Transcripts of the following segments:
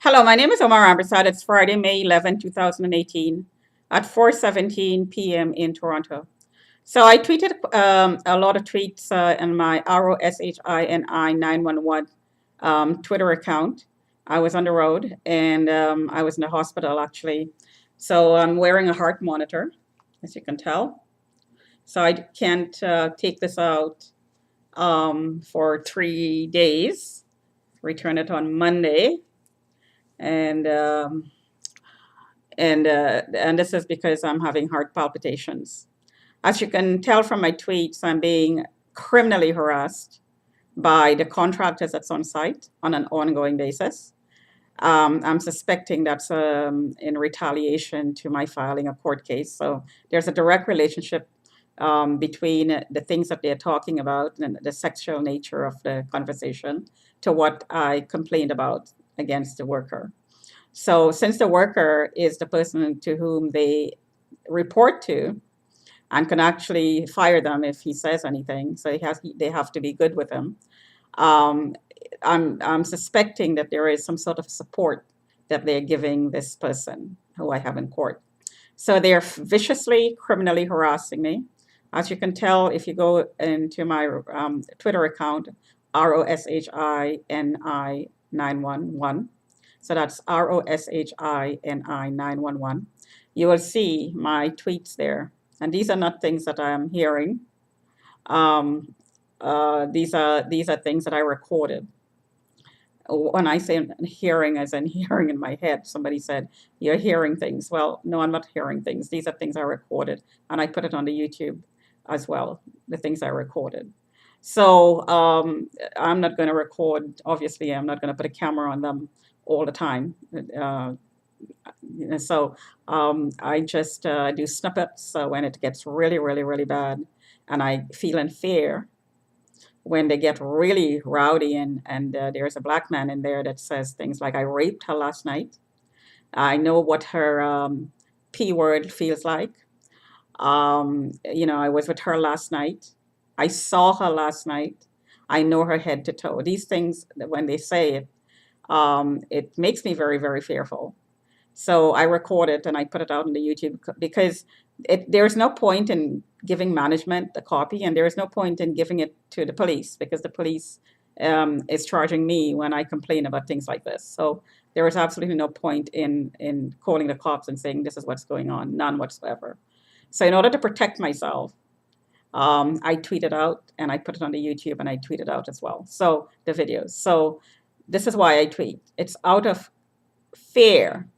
Hello, my name is Omar Ambersad. It's Friday, May 11, 2018 at 4:17 p.m. in Toronto. So I tweeted a lot of tweets in my ROSHINI 911 Twitter account. I was on the road and I was in the hospital actually. So I'm wearing a heart monitor, as you can tell. So I can't take this out for 3 days. Return it on Monday. And and this is because I'm having heart palpitations. As you can tell from my tweets, I'm being criminally harassed by the contractors that's on site on an ongoing basis. I'm suspecting that's in retaliation to my filing a court case. So there's a direct relationship between the things that they're talking about and the sexual nature of the conversation to what I complained about against the worker. So since the worker is the person to whom they report to and can actually fire them if he says anything, so they have to be good with him. Um, I'm suspecting that there is some sort of support that they're giving this person who I have in court. So they're viciously, criminally harassing me. As you can tell, if you go into my Twitter account, ROSHINI 911. So that's ROSHINI 911. You will see my tweets there. And these are not things that I am hearing. Um, these are things that I recorded. When I say hearing, as in hearing in my head, somebody said, "You're hearing things." Well, no, I'm not hearing things. These are things I recorded, and I put it on the YouTube as well, the things I recorded. So I'm not going to record, obviously, I'm not going to put a camera on them all the time. Uh, so I just do snippets when it gets really, really, really bad, and I feel in fear when they get really rowdy and there's a black man in there that says things like, "I raped her last night. I know what her P word feels like. I was with her last night. I saw her last night. I know her head to toe." These things, when they say it, it makes me very, very fearful. So I record it and I put it out on the YouTube because there's no point in giving management the copy, and there is no point in giving it to the police because the police is charging me when I complain about things like this. So there is absolutely no point in calling the cops and saying this is what's going on, none whatsoever. So in order to protect myself, I tweet it out and I put it on the YouTube and I tweet it out as well. So the videos. So this is why I tweet. It's out of fear,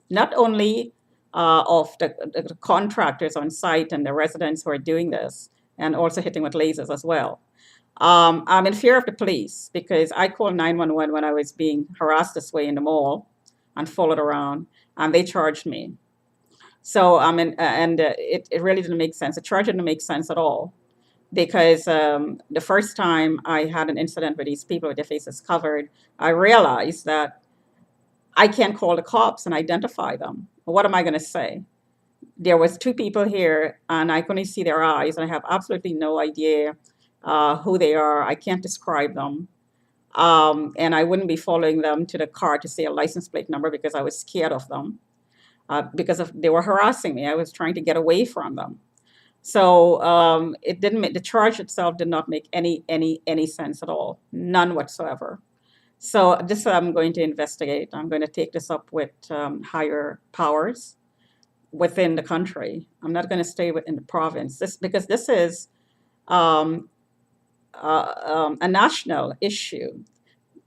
not only of the contractors on site and the residents who are doing this, and also hitting with lasers as well. I'm in fear of the police because I called 911 when I was being harassed this way in the mall and followed around, and they charged me. So it really didn't make sense. The charge didn't make sense at all because the first time I had an incident with these people with their faces covered, I realized that I can't call the cops and identify them. What am I going to say? There was two people here, and I couldn't see their eyes, and I have absolutely no idea who they are. I can't describe them, and I wouldn't be following them to the car to see a license plate number because I was scared of them they were harassing me. I was trying to get away from them. So it didn't make the charge itself did not make any sense at all, none whatsoever. So this I'm going to investigate. I'm going to take this up with higher powers within the country. I'm not going to stay within the province. Because this is a national issue.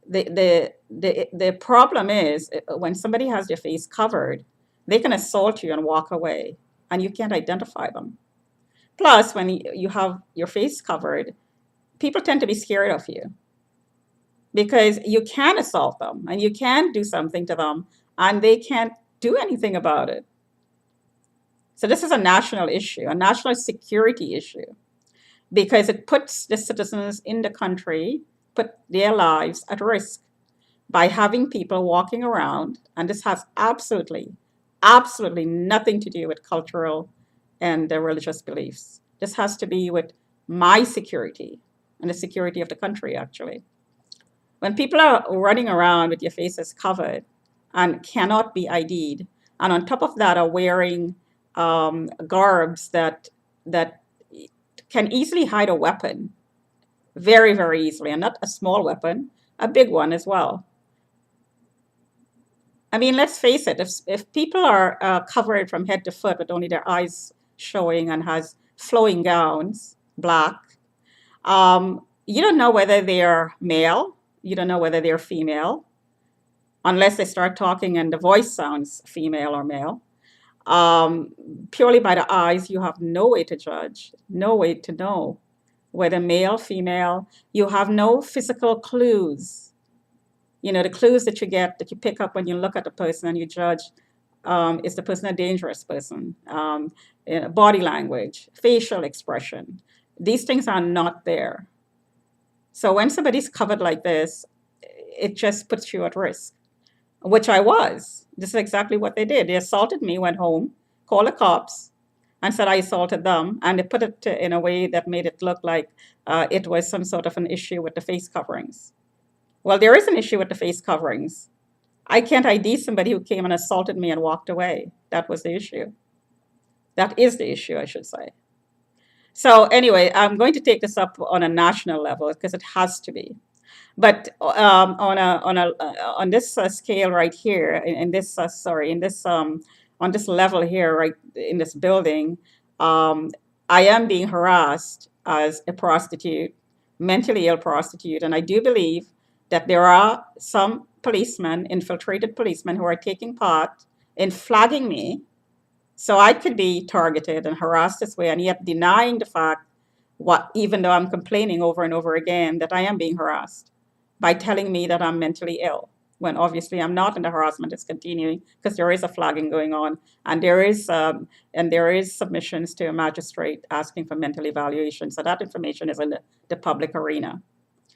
The problem is when somebody has their face covered, they can assault you and walk away, and you can't identify them. Plus, when you have your face covered, people tend to be scared of you because you can assault them and you can do something to them, and they can't do anything about it. So this is a national issue, a national security issue, because it puts the citizens in the country, put their lives at risk by having people walking around, and this has absolutely nothing to do with cultural and religious beliefs. This has to be with my security and the security of the country, actually. When people are running around with your faces covered and cannot be ID'd. And on top of that, are wearing garbs that can easily hide a weapon, very, very easily, and not a small weapon, a big one as well. I mean, let's face it, if people are covered from head to foot with only their eyes showing and has flowing gowns, black, you don't know whether they're male, you don't know whether they're female, unless they start talking and the voice sounds female or male. Um, Purely by the eyes, you have no way to judge, no way to know whether male, female. You have no physical clues. The clues that you get, that you pick up when you look at the person and you judge, is the person a dangerous person? Body language, facial expression. These things are not there. So when somebody's covered like this, it just puts you at risk, which I was. This is exactly what they did. They assaulted me, went home, called the cops, and said I assaulted them. And they put it in a way that made it look like it was some sort of an issue with the face coverings. Well, there is an issue with the face coverings. I can't ID somebody who came and assaulted me and walked away. That was the issue. That is the issue, I should say. So anyway, I'm going to take this up on a national level because it has to be. But on this scale right here, in this on this level here, right in this building, I am being harassed as a prostitute, mentally ill prostitute, and I do believe that there are some policemen, infiltrated policemen, who are taking part in flagging me, so I could be targeted and harassed this way, and yet denying the fact, even though I'm complaining over and over again that I am being harassed, by telling me that I'm mentally ill, when obviously I'm not, and the harassment is continuing because there is a flagging going on, and there is submissions to a magistrate asking for mental evaluation. So that information is in the public arena.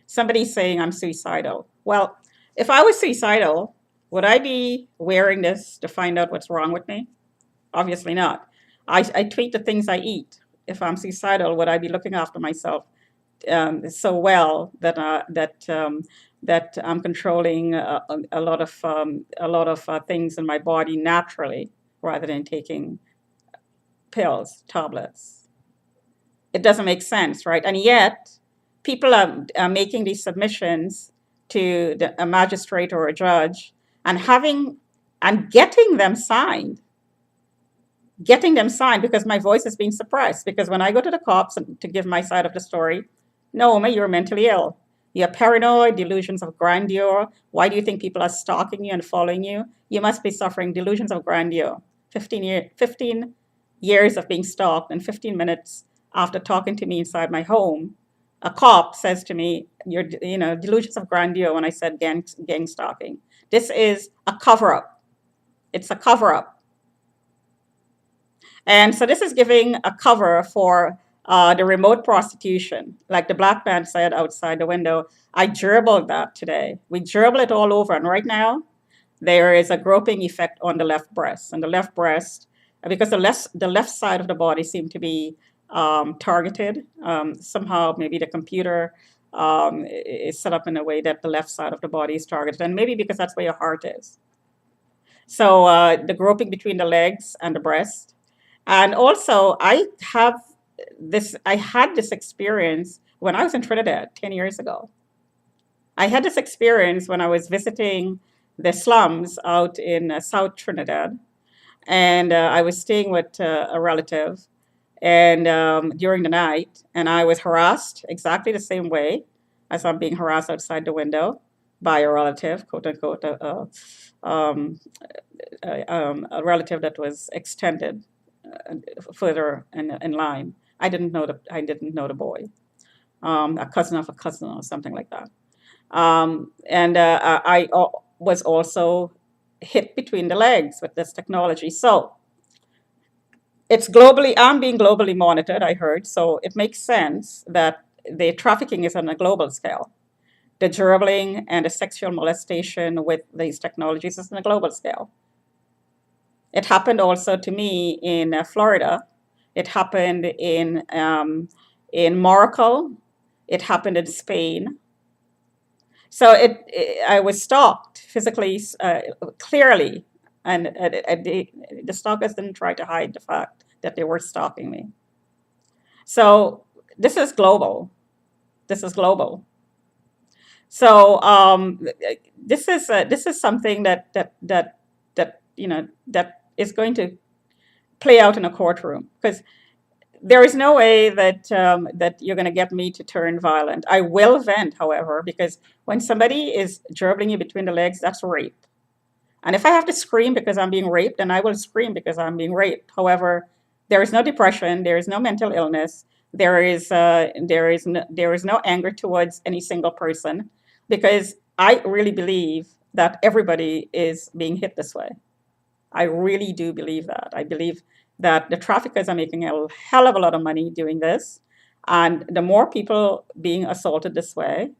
Somebody's saying I'm suicidal. Well, if I was suicidal, would I be wearing this to find out what's wrong with me? Obviously not. I tweet the things I eat. If I'm suicidal, would I be looking after myself so well that I'm controlling a lot of things in my body naturally, rather than taking pills, tablets? It doesn't make sense, right? And yet, people are making these submissions to a magistrate or a judge and getting them signed. Because my voice is being suppressed. Because when I go to the cops to give my side of the story, no, you're mentally ill. You're paranoid, delusions of grandeur. Why do you think people are stalking you and following you? You must be suffering delusions of grandeur. 15 years of being stalked, and 15 minutes after talking to me inside my home, a cop says to me, "You're, delusions of grandeur," when I said gang stalking. This is a cover-up. It's a cover-up. And so this is giving a cover for the remote prostitution. Like the black man said outside the window, I gerbiled that today. We gerbil it all over. And right now, there is a groping effect on the left breast. And the left breast, because the left side of the body seemed to be targeted. Somehow, maybe the computer is set up in a way that the left side of the body is targeted. And maybe because that's where your heart is. So the groping between the legs and the breast. And also, I had this experience when I was in Trinidad 10 years ago. I had this experience when I was visiting the slums out in South Trinidad. And I was staying with a relative and during the night, and I was harassed exactly the same way as I'm being harassed outside the window by a relative, quote unquote, a relative that was extended further in line. I didn't know the boy, a cousin of a cousin or something like that. And I was also hit between the legs with this technology. So I'm being globally monitored, I heard. So it makes sense that the trafficking is on a global scale. The gerbiling and the sexual molestation with these technologies is on a global scale. It happened also to me in Florida. It happened in Morocco. It happened in Spain. So I was stalked physically, clearly, and the stalkers didn't try to hide the fact that they were stalking me. So this is global. This is global. So this is something that that is going to play out in a courtroom, because there is no way that you're going to get me to turn violent. I will vent, however, because when somebody is dribbling you between the legs, that's rape. And if I have to scream because I'm being raped, then I will scream because I'm being raped. However, there is no depression, there is no mental illness, there is no anger towards any single person, because I really believe that everybody is being hit this way. I really do believe that. I believe that the traffickers are making a hell of a lot of money doing this. And the more people being assaulted this way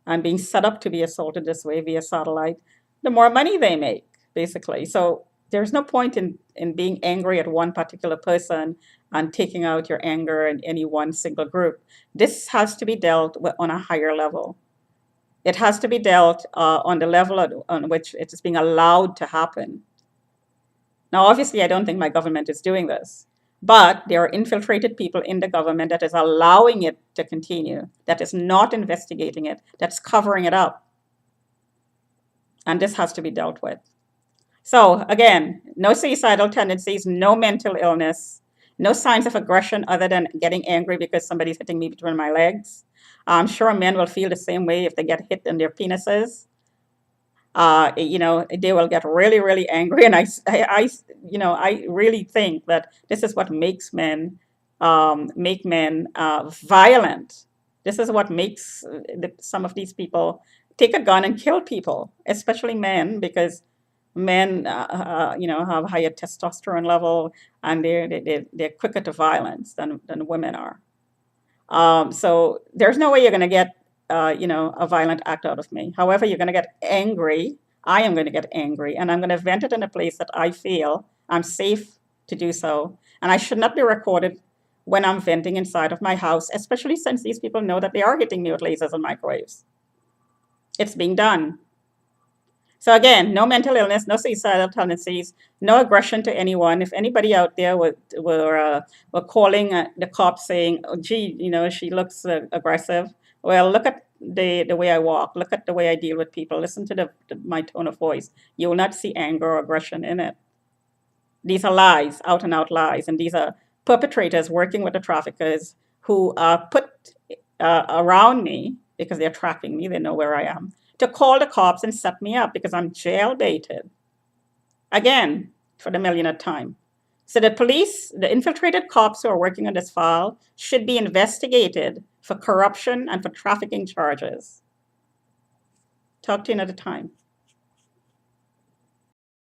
and being set up to be assaulted this way via satellite, the more money they make, basically. So there's no point in being angry at one particular person and taking out your anger in any one single group. This has to be dealt with on a higher level. It has to be dealt on the level on which it is being allowed to happen. Now, obviously, I don't think my government is doing this, but there are infiltrated people in the government that is allowing it to continue, that is not investigating it, that's covering it up. And this has to be dealt with. So, again, no suicidal tendencies, no mental illness, no signs of aggression other than getting angry because somebody's hitting me between my legs. I'm sure men will feel the same way if they get hit in their penises. They will get really, really angry. And I really think that this is what makes men make men violent. This is what makes some of these people take a gun and kill people, especially men, because men, have higher testosterone level, and they're quicker to violence than women are. So there's no way you're going to get, a violent act out of me. However, you're going to get angry. I am going to get angry, and I'm going to vent it in a place that I feel I'm safe to do so. And I should not be recorded when I'm venting inside of my house, especially since these people know that they are hitting me with lasers and microwaves. It's being done. So again, no mental illness, no suicidal tendencies, no aggression to anyone. If anybody out there were calling the cops saying, "Oh, gee, she looks aggressive," well, look at the way I walk. Look at the way I deal with people. Listen to my tone of voice. You will not see anger or aggression in it. These are lies, out and out lies, and these are perpetrators working with the traffickers who are put around me because they're tracking me. They know where I am, to call the cops and set me up because I'm jail baited. Again, for the millionth time. So the police, the infiltrated cops who are working on this file, should be investigated for corruption and for trafficking charges. Talk to you another time.